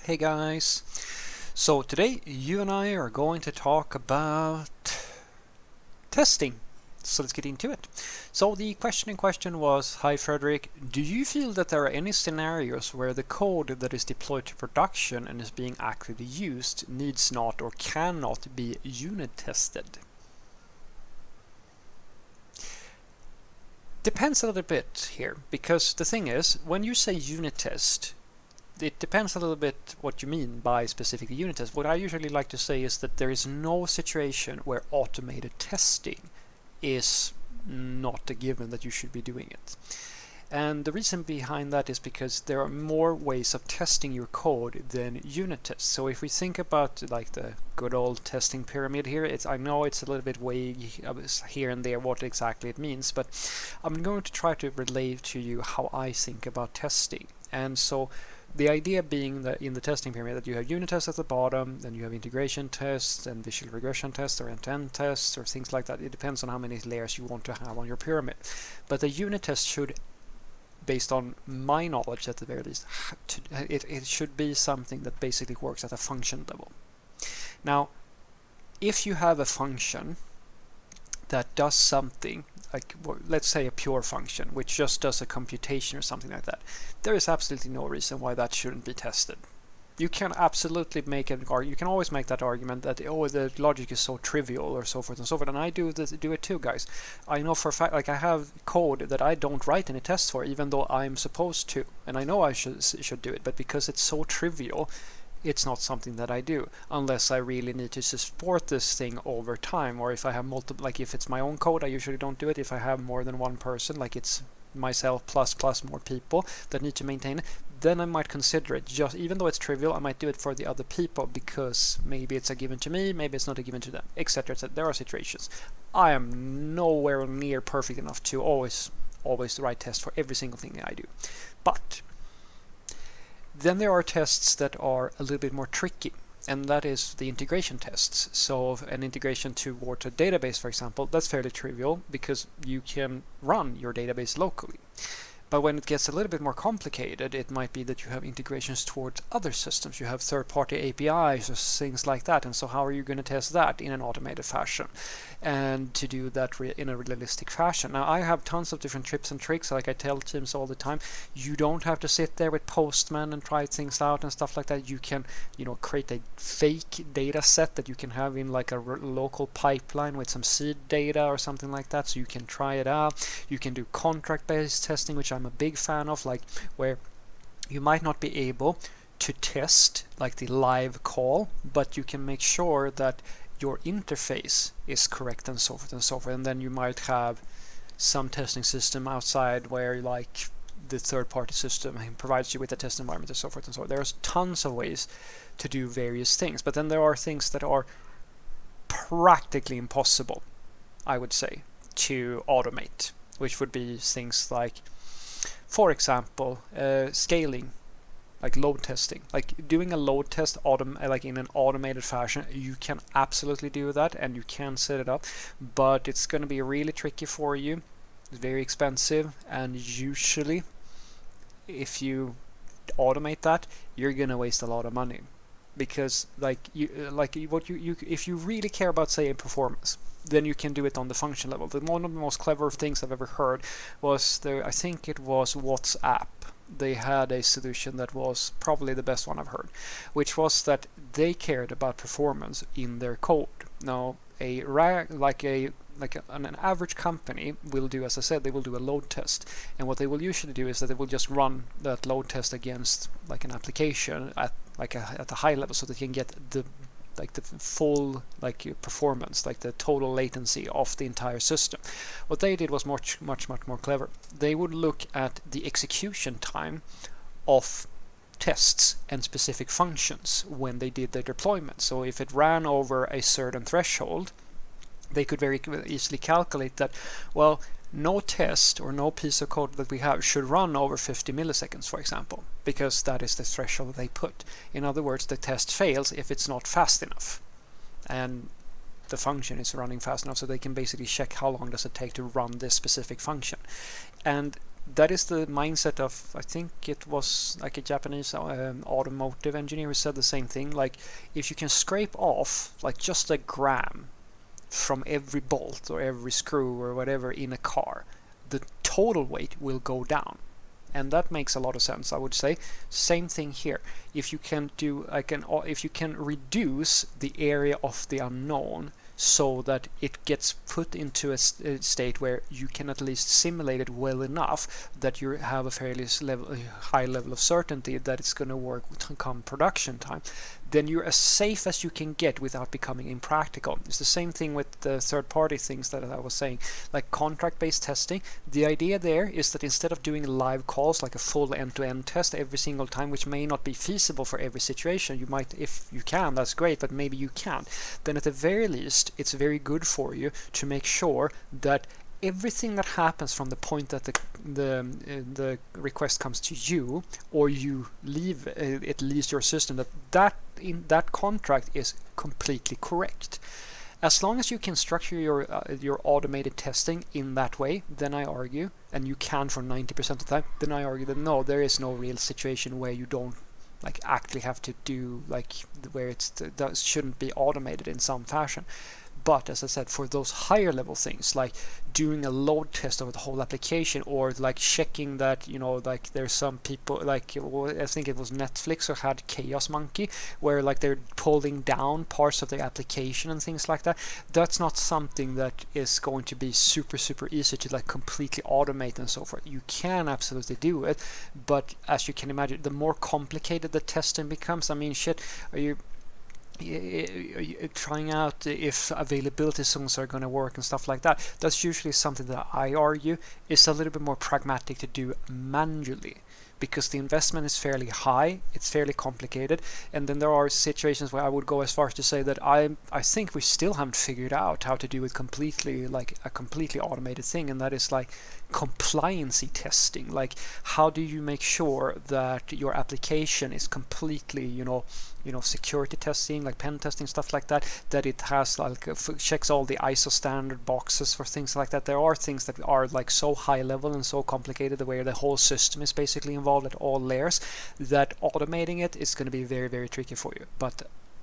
Hey guys, so today you and I are going to talk about testing. So let's get into it. So the question in question was, hi Frederick, do you feel that there are any scenarios where the code that is deployed to production and is being actively used needs not or cannot be unit tested? Depends a little bit here, because the thing is, when you say unit test, it depends a little bit what you mean by specific unit test. What I usually like to say is that there is no situation where automated testing is not a given that you should be doing it. And the reason behind that is because there are more ways of testing your code than unit tests. So if we think about like the good old testing pyramid here, I know it's a little bit vague here and there what exactly it means, but I'm going to try to relay to you how I think about testing. And so the idea being that in the testing pyramid that you have unit tests at the bottom, then you have integration tests and visual regression tests or end-to-end tests or things like that. It depends on how many layers you want to have on your pyramid. But the unit test should, based on my knowledge at the very least, it should be something that basically works at a function level. Now, if you have a function that does something, like let's say a pure function, which just does a computation or something like that, there is absolutely no reason why that shouldn't be tested. You can absolutely make an argument. You can always make that argument that the logic is so trivial or so forth and so forth, and I do it too, guys. I know for a fact, like I have code that I don't write any tests for, even though I'm supposed to, and I know I should do it, but because it's so trivial, it's not something that I do unless I really need to support this thing over time, or if I have multiple, like if it's my own code, I usually don't do it. If I have more than one person, like it's myself plus more people that need to maintain it, then I might consider it. Just even though it's trivial, I might do it for the other people because maybe it's a given to me, maybe it's not a given to them, etc. etc. There are situations. I am nowhere near perfect enough to always write tests for every single thing I do, but then there are tests that are a little bit more tricky, and that is the integration tests. So an integration towards a database, for example, that's fairly trivial because you can run your database locally. But when it gets a little bit more complicated, it might be that you have integrations towards other systems. You have third-party APIs or things like that. And so how are you going to test that in an automated fashion? And to do that in a realistic fashion. Now, I have tons of different tips and tricks. Like I tell teams all the time, you don't have to sit there with Postman and try things out and stuff like that. You can, create a fake data set that you can have in like a local pipeline with some seed data or something like that. So you can try it out. You can do contract-based testing, which I'm a big fan of, like where you might not be able to test like the live call, but you can make sure that your interface is correct and so forth and so forth. And then you might have some testing system outside where like the third-party system provides you with a test environment and so forth and so forth. There's tons of ways to do various things, but then there are things that are practically impossible, I would say, to automate, which would be things like, for example, scaling, like load testing. Like doing a load test like in an automated fashion, you can absolutely do that and you can set it up, but it's going to be really tricky for you. It's very expensive, and usually if you automate that, you're going to waste a lot of money because if you really care about, say, performance, then you can do it on the function level. One of the most clever things I've ever heard was I think it was WhatsApp. They had a solution that was probably the best one I've heard, which was that they cared about performance in their code. Now, an average company will do, as I said, they will do a load test, and what they will usually do is that they will just run that load test against like an application at a high level, so they can get the full performance, like the total latency of the entire system. What they did was much more clever. They would look at the execution time of tests and specific functions when they did their deployment. So if it ran over a certain threshold, they could very easily calculate that, well, no test or no piece of code that we have should run over 50 milliseconds, for example, because that is the threshold they put. In other words, the test fails if it's not fast enough, and the function is running fast enough, so they can basically check how long does it take to run this specific function. And that is the mindset of, I think it was like a Japanese automotive engineer who said the same thing. Like, if you can scrape off like just a gram from every bolt or every screw or whatever in a car, the total weight will go down. And that makes a lot of sense, I would say. Same thing here. If you can do if you can reduce the area of the unknown so that it gets put into a state where you can at least simulate it well enough that you have a fairly high level of certainty that it's going to work come production time, then you're as safe as you can get without becoming impractical. It's the same thing with the third-party things that I was saying, like contract-based testing. The idea there is that instead of doing live calls, like a full end-to-end test every single time, which may not be feasible for every situation, you might, if you can, that's great, but maybe you can't, then at the very least, it's very good for you to make sure that everything that happens from the point that the request comes to you, or you leave at least your system, that in that contract is completely correct. As long as you can structure your automated testing in that way, then I argue, and you can for 90% of the time, then I argue that no, there is no real situation where you don't like actually have to do like where that shouldn't be automated in some fashion. But as I said, for those higher level things like doing a load test over the whole application, or like checking that, like there's some people, like I think it was Netflix who had Chaos Monkey, where like they're pulling down parts of the application and things like that. That's not something that is going to be super easy to like completely automate and so forth. You can absolutely do it, but as you can imagine, the more complicated the testing becomes, I mean, shit, are you trying out if availability zones are going to work and stuff like that? That's usually something that I argue is a little bit more pragmatic to do manually, because the investment is fairly high, it's fairly complicated, and then there are situations where I would go as far as to say that I think we still haven't figured out how to do it completely, like a completely automated thing, and that is like compliancy testing. Like, how do you make sure that your application is completely, security testing, like pen testing, stuff like that, that it has like checks all the ISO standard boxes for things like that. There are things that are like so high level and so complicated where the whole system is basically involved at all layers, that automating it is going to be very tricky for you. But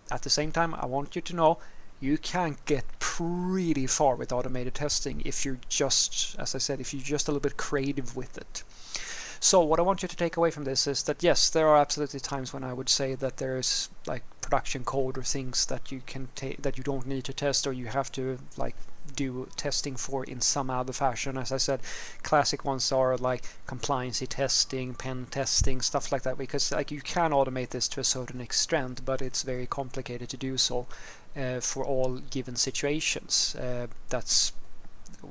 at the same time, I want you to know you can get pretty far with automated testing if you're just, as I said, if you're just a little bit creative with it. So what I want you to take away from this is that yes, there are absolutely times when I would say that there is like production code or things that you can that you don't need to test, or you have to like do testing for in some other fashion. As I said, classic ones are like compliancy testing, pen testing, stuff like that, because like you can automate this to a certain extent, but it's very complicated to do so for all given situations. That's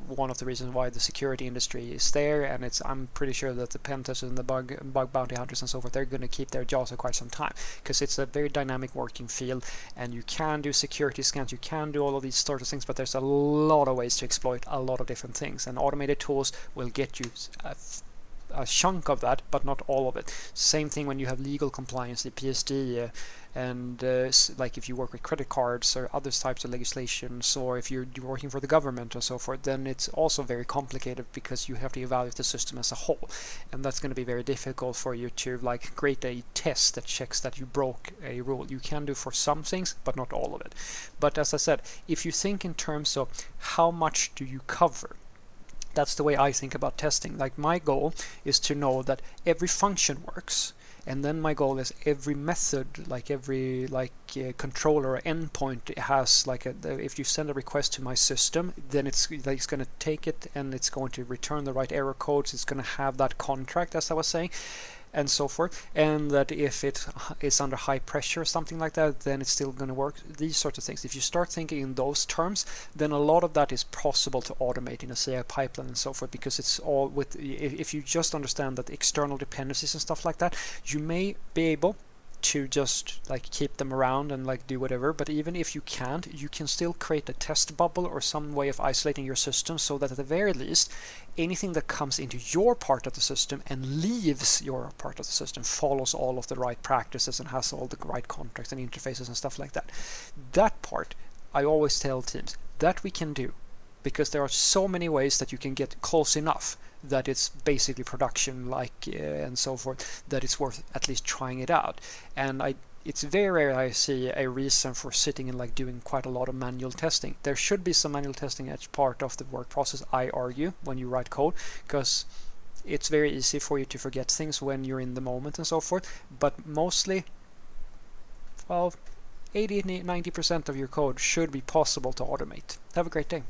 one of the reasons why the security industry is there, and I'm pretty sure that the pen testers and the bug bounty hunters and so forth, they're going to keep their jobs for quite some time, because it's a very dynamic working field, and you can do security scans, you can do all of these sort of things, but there's a lot of ways to exploit a lot of different things, and automated tools will get you a chunk of that, but not all of it. Same thing when you have legal compliance, the PSD, and like if you work with credit cards or other types of legislations, or if you're working for the government and so forth, then it's also very complicated because you have to evaluate the system as a whole, and that's going to be very difficult for you to like create a test that checks that you broke a rule. You can do for some things, but not all of it. But as I said, if you think in terms of how much do you cover, that's the way I think about testing. Like, my goal is to know that every function works, and then my goal is every method, like every controller or endpoint has like if you send a request to my system, then it's going to take it and it's going to return the right error codes. It's going to have that contract, as I was saying, and so forth, and that if it is under high pressure or something like that, then it's still going to work. These sorts of things. If you start thinking in those terms, then a lot of that is possible to automate in a CI pipeline and so forth, because it's all with, if you just understand that external dependencies and stuff like that, you may be able to just like keep them around and like do whatever, but even if you can't, you can still create a test bubble or some way of isolating your system, so that at the very least anything that comes into your part of the system and leaves your part of the system follows all of the right practices and has all the right contracts and interfaces and stuff like that. That part, I always tell teams, that we can do, because there are so many ways that you can get close enough that it's basically production like and so forth, that it's worth at least trying it out. And it's very rare I see a reason for sitting and like doing quite a lot of manual testing. There should be some manual testing as part of the work process, I argue, when you write code, because it's very easy for you to forget things when you're in the moment and so forth. But mostly, well, 80-90% of your code should be possible to automate. Have a great day.